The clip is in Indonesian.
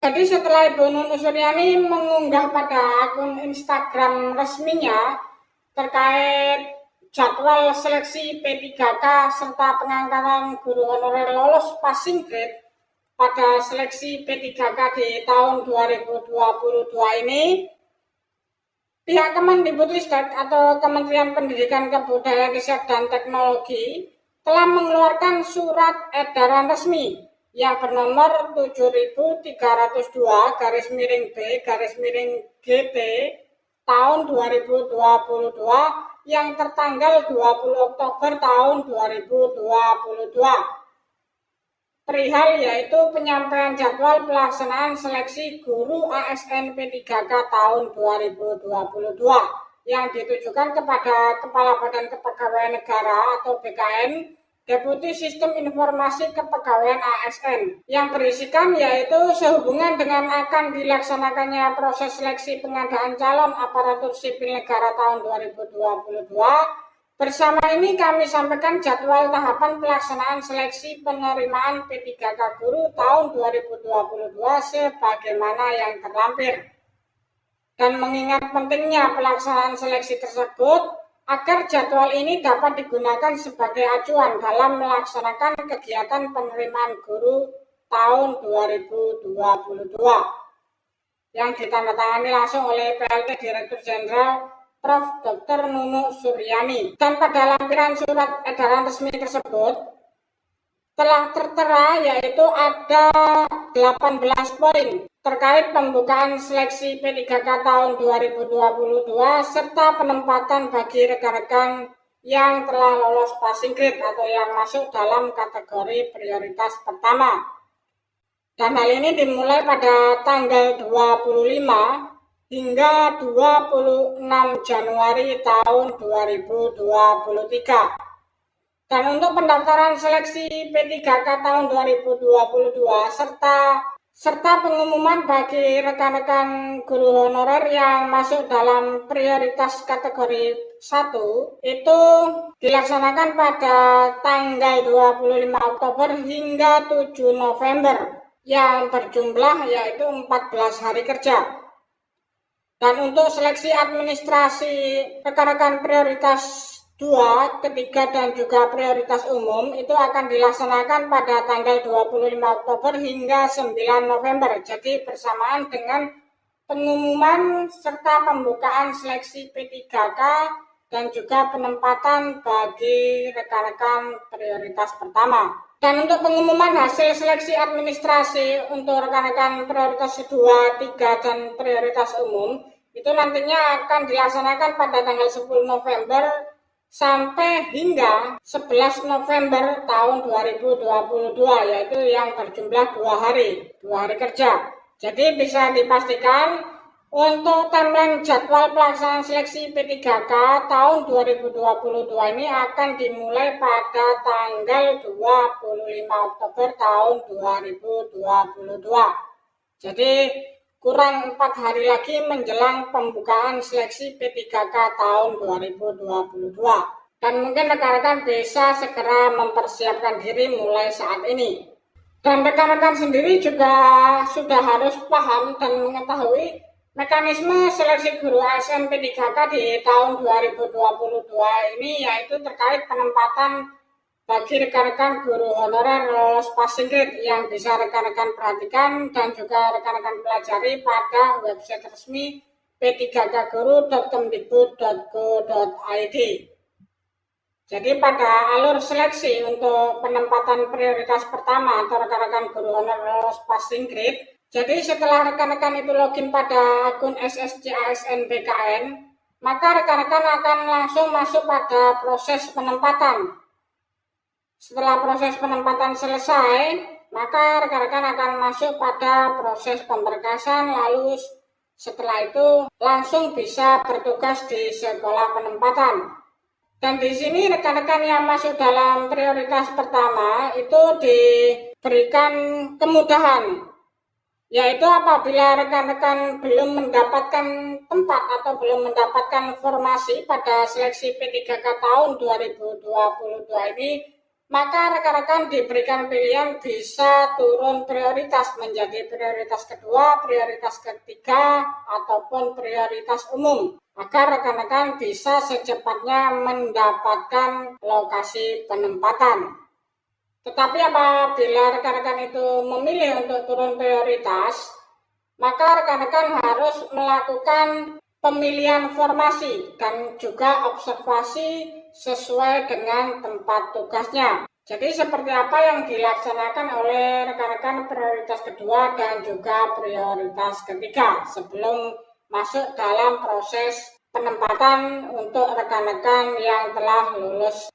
Jadi setelah Ibu Nunu Suryani mengunggah pada akun Instagram resminya terkait jadwal seleksi P3K serta pengangkatan guru honorer lolos passing grade pada seleksi P3K di tahun 2022 ini, pihak Kemendikbudristek atau Kementerian Pendidikan Kebudayaan Riset dan Teknologi telah mengeluarkan surat edaran resmi yang bernomor 7302/B/GT tahun 2022 yang tertanggal 20 Oktober tahun 2022. Perihal yaitu penyampaian jadwal pelaksanaan seleksi guru ASN P3K tahun 2022 yang ditujukan kepada Kepala Badan Kepegawaian Negara atau BKN, Deputi Sistem Informasi Kepegawaian ASN, yang berisikan yaitu sehubungan dengan akan dilaksanakannya proses seleksi pengadaan calon aparatur sipil negara tahun 2022. Bersama ini kami sampaikan jadwal tahapan pelaksanaan seleksi penerimaan P3K guru tahun 2022 sebagaimana yang terlampir. Dan mengingat pentingnya pelaksanaan seleksi tersebut, agar jadwal ini dapat digunakan sebagai acuan dalam melaksanakan kegiatan penerimaan guru tahun 2022 yang ditandatangani langsung oleh PLT Direktur Jenderal Prof. Dr. Nunu Suryani. Dan pada lampiran surat edaran resmi tersebut telah tertera yaitu ada 18 poin terkait pembukaan seleksi P3K tahun 2022 serta penempatan bagi rekan-rekan yang telah lolos passing grade atau yang masuk dalam kategori prioritas pertama. Dan hal ini dimulai pada tanggal 25 hingga 26 Januari tahun 2023. Dan untuk pendaftaran seleksi P3K tahun 2022 serta pengumuman bagi rekan-rekan guru honorer yang masuk dalam prioritas kategori 1 itu dilaksanakan pada tanggal 25 Oktober hingga 7 November yang berjumlah yaitu 14 hari kerja. Dan untuk seleksi administrasi rekan-rekan prioritas 2, ketiga dan juga prioritas umum itu akan dilaksanakan pada tanggal 25 Oktober hingga 9 November. Jadi bersamaan dengan pengumuman serta pembukaan seleksi P3K dan juga penempatan bagi rekan-rekan prioritas pertama. Dan untuk pengumuman hasil seleksi administrasi untuk rekan-rekan prioritas 2, 3, dan prioritas umum itu nantinya akan dilaksanakan pada tanggal 10 November sampai hingga 11 November tahun 2022, yaitu yang berjumlah 2 hari kerja. Jadi bisa dipastikan untuk timeline jadwal pelaksanaan seleksi P3K tahun 2022 ini akan dimulai pada tanggal 25 Oktober tahun 2022. Jadi kurang 4 hari lagi menjelang pembukaan seleksi P3K tahun 2022. Dan mungkin rekan-rekan bisa segera mempersiapkan diri mulai saat ini. Dan rekan-rekan sendiri juga sudah harus paham dan mengetahui mekanisme seleksi guru ASN P3K di tahun 2022 ini, yaitu terkait penempatan bagi rekan-rekan guru honorer lolos passing grade yang bisa rekan-rekan perhatikan dan juga rekan-rekan pelajari pada website resmi p3kguru.kemdikbud.go.id. Jadi pada alur seleksi untuk penempatan prioritas pertama atau rekan-rekan guru honorer lolos passing grade, jadi setelah rekan-rekan itu login pada akun SSC ASN BKN, maka rekan-rekan akan langsung masuk pada proses penempatan. Setelah proses penempatan selesai, maka rekan-rekan akan masuk pada proses pemberkasan, lalu setelah itu langsung bisa bertugas di sekolah penempatan. Dan di sini rekan-rekan yang masuk dalam prioritas pertama itu diberikan kemudahan, yaitu apabila rekan-rekan belum mendapatkan tempat atau belum mendapatkan formasi pada seleksi P3K tahun 2022 ini, maka rekan-rekan diberikan pilihan bisa turun prioritas menjadi prioritas kedua, prioritas ketiga, ataupun prioritas umum, agar rekan-rekan bisa secepatnya mendapatkan lokasi penempatan. Tetapi apabila rekan-rekan itu memilih untuk turun prioritas, maka rekan-rekan harus melakukan pemilihan formasi dan juga observasi sesuai dengan tempat tugasnya. Jadi seperti apa yang dilaksanakan oleh rekan-rekan prioritas kedua dan juga prioritas ketiga sebelum masuk dalam proses penempatan untuk rekan-rekan yang telah lulus